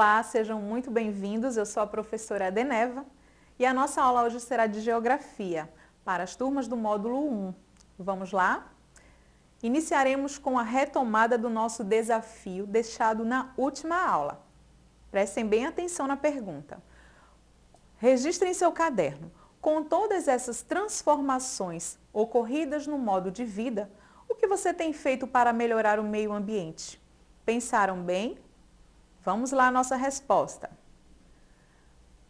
Olá, sejam muito bem-vindos. Eu sou a professora Adeneva e a nossa aula hoje será de Geografia para as turmas do módulo 1. Vamos lá? Iniciaremos com a retomada do nosso desafio deixado na última aula. Prestem bem atenção na pergunta. Registre em seu caderno, com todas essas transformações ocorridas no modo de vida, o que você tem feito para melhorar o meio ambiente? Pensaram bem? Vamos lá a nossa resposta.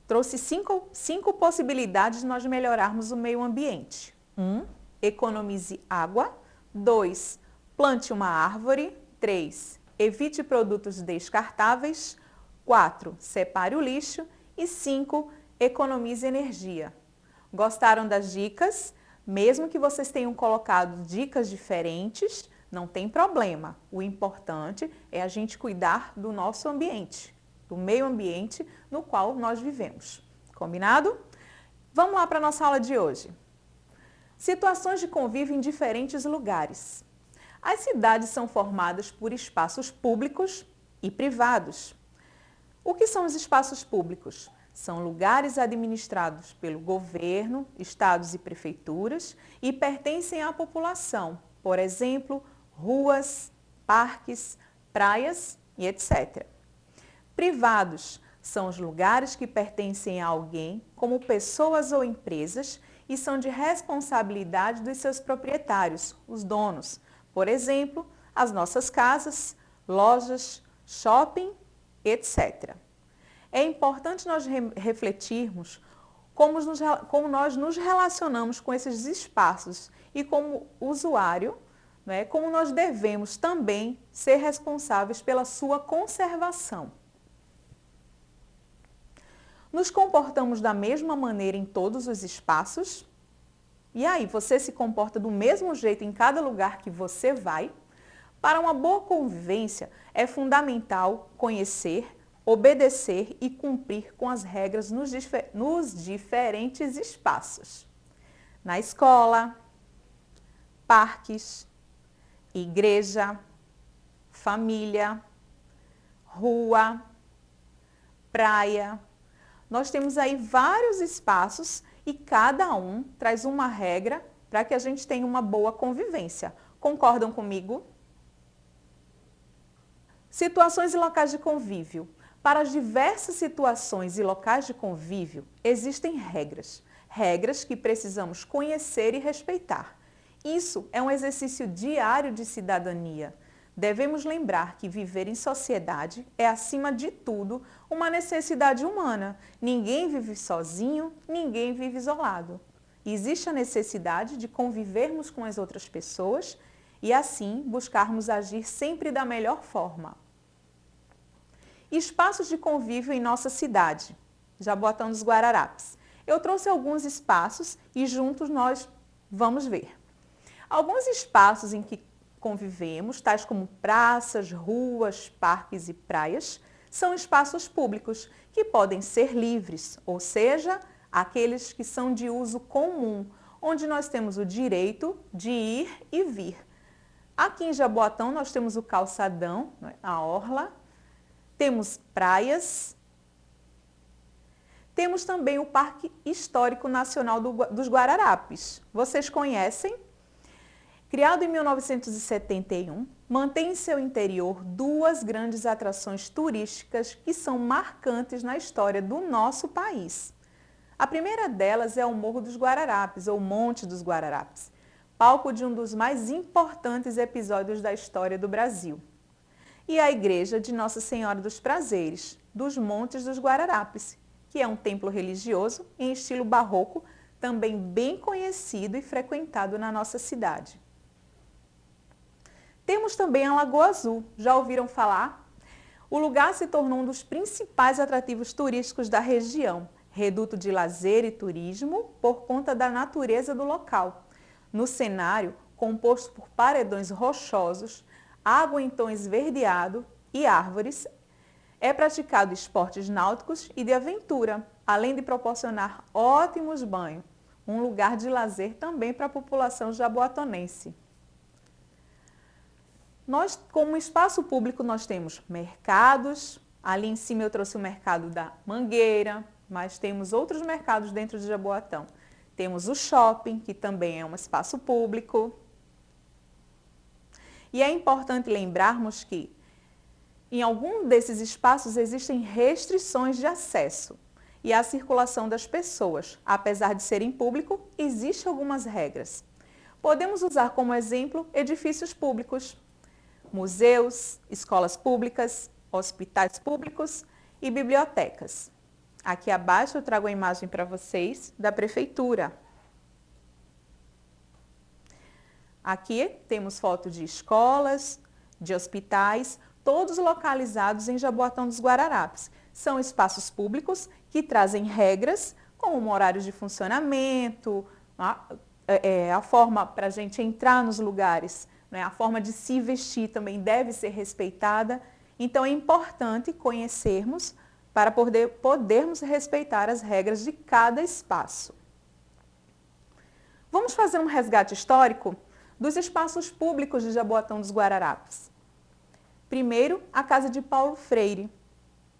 Trouxe cinco possibilidades de nós melhorarmos o meio ambiente. 1. Economize água. 2. Plante uma árvore. 3. Evite produtos descartáveis. 4. Separe o lixo. E 5. Economize energia. Gostaram das dicas? Mesmo que vocês tenham colocado dicas diferentes, não tem problema. O importante é a gente cuidar do nosso ambiente, do meio ambiente no qual nós vivemos. Combinado? Vamos lá para a nossa aula de hoje. Situações de convívio em diferentes lugares. As cidades são formadas por espaços públicos e privados. O que são os espaços públicos? São lugares administrados pelo governo, estados e prefeituras e pertencem à população, por exemplo, ruas, parques, praias e etc. Privados são os lugares que pertencem a alguém, como pessoas ou empresas, e são de responsabilidade dos seus proprietários, os donos. Por exemplo, as nossas casas, lojas, shopping, etc. É importante nós refletirmos como nós nos relacionamos com esses espaços e como usuário, como nós devemos também ser responsáveis pela sua conservação. Nos comportamos da mesma maneira em todos os espaços? E aí, você se comporta do mesmo jeito em cada lugar que você vai? Para uma boa convivência, é fundamental conhecer, obedecer e cumprir com as regras nos diferentes espaços. Na escola, parques, igreja, família, rua, praia. Nós temos aí vários espaços e cada um traz uma regra para que a gente tenha uma boa convivência. Concordam comigo? Situações e locais de convívio. Para as diversas situações e locais de convívio, existem regras. Regras que precisamos conhecer e respeitar. Isso é um exercício diário de cidadania. Devemos lembrar que viver em sociedade é, acima de tudo, uma necessidade humana. Ninguém vive sozinho, ninguém vive isolado. Existe a necessidade de convivermos com as outras pessoas e, assim, buscarmos agir sempre da melhor forma. Espaços de convívio em nossa cidade, Jaboatão dos Guararapes. Eu trouxe alguns espaços e juntos nós vamos ver. Alguns espaços em que convivemos, tais como praças, ruas, parques e praias, são espaços públicos que podem ser livres, ou seja, aqueles que são de uso comum, onde nós temos o direito de ir e vir. Aqui em Jaboatão nós temos o calçadão, a orla, temos praias, temos também o Parque Histórico Nacional dos Guararapes. Vocês conhecem? Criado em 1971, mantém em seu interior duas grandes atrações turísticas que são marcantes na história do nosso país. A primeira delas é o Morro dos Guararapes, ou Monte dos Guararapes, palco de um dos mais importantes episódios da história do Brasil. E a Igreja de Nossa Senhora dos Prazeres, dos Montes dos Guararapes, que é um templo religioso em estilo barroco, também bem conhecido e frequentado na nossa cidade. Temos também a Lagoa Azul, já ouviram falar? O lugar se tornou um dos principais atrativos turísticos da região, reduto de lazer e turismo por conta da natureza do local. No cenário, composto por paredões rochosos, água em tom esverdeado e árvores, é praticado esportes náuticos e de aventura, além de proporcionar ótimos banhos, um lugar de lazer também para a população jaboatonense. Nós, como espaço público, nós temos mercados, Ali em cima eu trouxe o mercado da Mangueira, mas temos outros mercados dentro de Jaboatão. Temos o shopping, que também é um espaço público. E é importante lembrarmos que em algum desses espaços existem restrições de acesso e à circulação das pessoas. Apesar de serem público, existem algumas regras. Podemos usar como exemplo edifícios públicos, museus, escolas públicas, hospitais públicos e bibliotecas. Aqui abaixo eu trago a imagem para vocês da prefeitura. Aqui temos fotos de escolas, de hospitais, todos localizados em Jaboatão dos Guararapes. São espaços públicos que trazem regras, como horários de funcionamento, a forma para a gente entrar nos lugares, né? A forma de se vestir também deve ser respeitada. Então é importante conhecermos para podermos respeitar as regras de cada espaço. Vamos fazer um resgate histórico dos espaços públicos de Jaboatão dos Guararapes. Primeiro, a casa de Paulo Freire.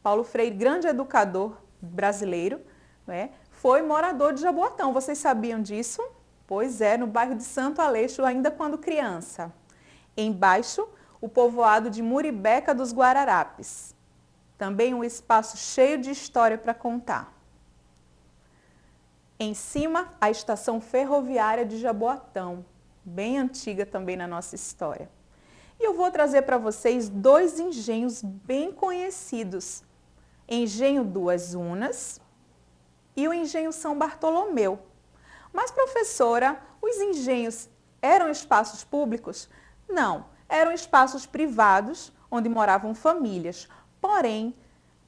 Paulo Freire, grande educador brasileiro, né, foi morador de Jaboatão. Vocês sabiam disso? Pois é, no bairro de Santo Aleixo, ainda quando criança. Embaixo, o povoado de Muribeca dos Guararapes. Também um espaço cheio de história para contar. Em cima, a estação ferroviária de Jaboatão, bem antiga também na nossa história. E eu vou trazer para vocês dois engenhos bem conhecidos. Engenho Duas Unas e o Engenho São Bartolomeu. Mas, professora, os engenhos eram espaços públicos? Não, eram espaços privados onde moravam famílias. Porém,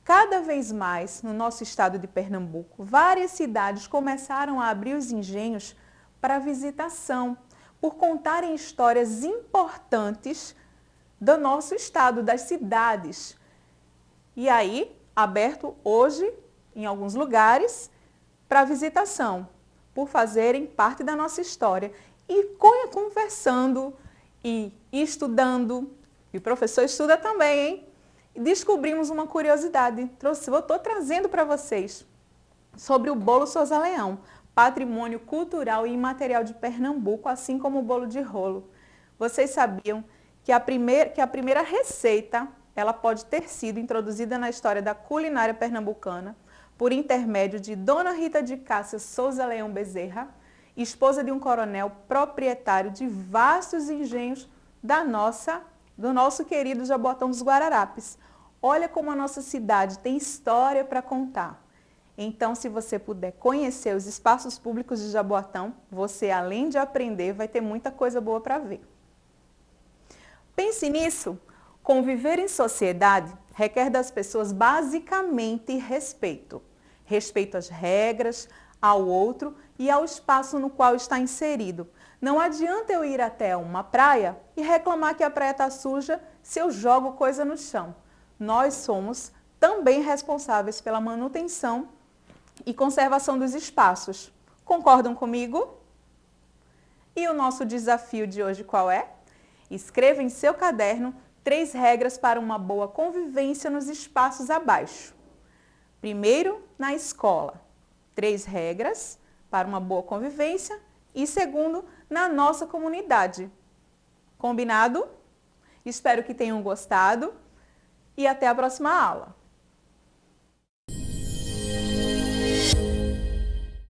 cada vez mais no nosso estado de Pernambuco, várias cidades começaram a abrir os engenhos para visitação, por contarem histórias importantes do nosso estado, das cidades. E aí, aberto hoje, em alguns lugares, para visitação, por fazerem parte da nossa história. E conversando e estudando, e o professor estuda também, hein? Descobrimos uma curiosidade, estou trazendo para vocês, sobre o bolo Souza Leão, patrimônio cultural e imaterial de Pernambuco, assim como o bolo de rolo. Vocês sabiam que a primeira receita ela pode ter sido introduzida na história da culinária pernambucana por intermédio de Dona Rita de Cássia Souza Leão Bezerra, esposa de um coronel proprietário de vastos engenhos do nosso querido Jaboatão dos Guararapes. Olha como a nossa cidade tem história para contar. Então, se você puder conhecer os espaços públicos de Jaboatão, você, além de aprender, vai ter muita coisa boa para ver. Pense nisso. Conviver em sociedade requer das pessoas basicamente respeito. Respeito às regras, ao outro e ao espaço no qual está inserido. Não adianta eu ir até uma praia e reclamar que a praia está suja se eu jogo coisa no chão. Nós somos também responsáveis pela manutenção e conservação dos espaços. Concordam comigo? E o nosso desafio de hoje qual é? Escreva em seu caderno 3 regras para uma boa convivência nos espaços abaixo. Primeiro, na escola. 3 regras para uma boa convivência. E segundo, na nossa comunidade. Combinado? Espero que tenham gostado e até a próxima aula.